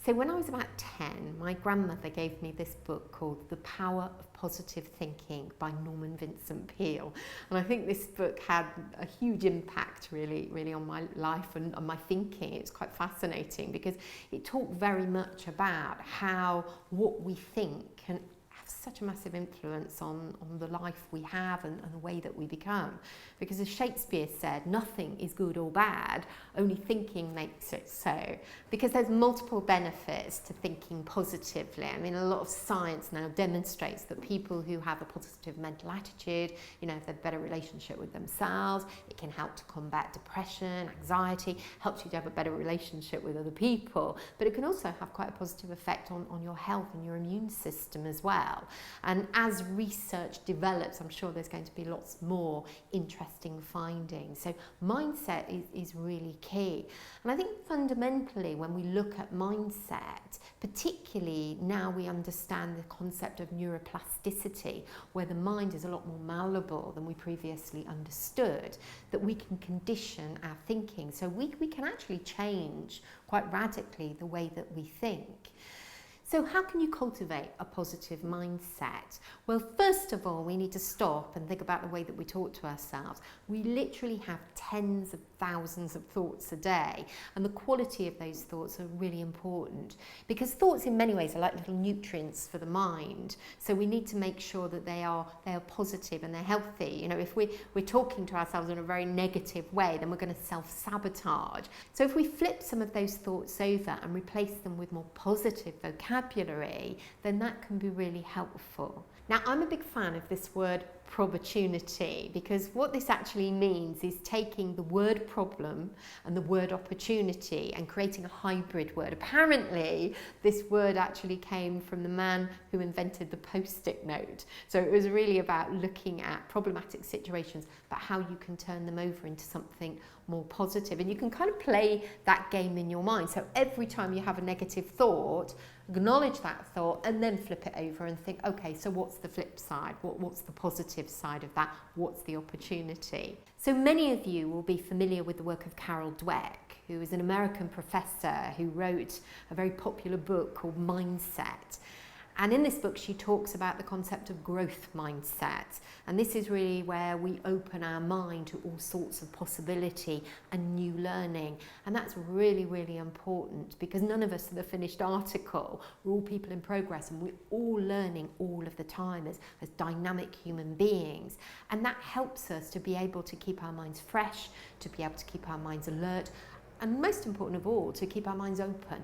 So when I was about 10, my grandmother gave me this book called The Power of Positive Thinking by Norman Vincent Peale. And I think this book had a huge impact really on my life and on my thinking. It's quite fascinating because it talked very much about how what we think can have such a massive influence on the life we have and the way that we become. Because as Shakespeare said, nothing is good or bad, only thinking makes it so. Because there's multiple benefits to thinking positively. I mean, a lot of science now demonstrates that people who have a positive mental attitude, you know, have a better relationship with themselves, it can help to combat depression, anxiety, helps you to have a better relationship with other people, but it can also have quite a positive effect on your health and your immune system as well. And as research develops, I'm sure there's going to be lots more interesting findings. So mindset is really key. And I think fundamentally when we look at mindset, particularly now we understand the concept of neuroplasticity, where the mind is a lot more malleable than we previously understood, that we can condition our thinking. So we can actually change quite radically the way that we think. So how can you cultivate a positive mindset? Well, first of all, we need to stop and think about the way that we talk to ourselves. We literally have tens of thousands of thoughts a day, and the quality of those thoughts are really important because thoughts in many ways are like little nutrients for the mind. So we need to make sure that they are positive and they're healthy. You know, if we're talking to ourselves in a very negative way, then we're going to self-sabotage. So if we flip some of those thoughts over and replace them with more positive vocabulary, then that can be really helpful. Now, I'm a big fan of this word probopportunity because what this actually means is taking the word problem and the word opportunity and creating a hybrid word. Apparently, this word actually came from the man who invented the post-it note. So it was really about looking at problematic situations, but how you can turn them over into something more positive. And you can kind of play that game in your mind. So every time you have a negative thought, acknowledge that thought and then flip it over and think, okay, so what's the flip side? What's the positive side of that? What's the opportunity? So many of you will be familiar with the work of Carol Dweck, who is an American professor who wrote a very popular book called Mindset. And in this book, she talks about the concept of growth mindset. And this is really where we open our mind to all sorts of possibility and new learning. And that's really important because none of us are the finished article. We're all people in progress and we're all learning all of the time as dynamic human beings. And that helps us to be able to keep our minds fresh, to be able to keep our minds alert, and most important of all, to keep our minds open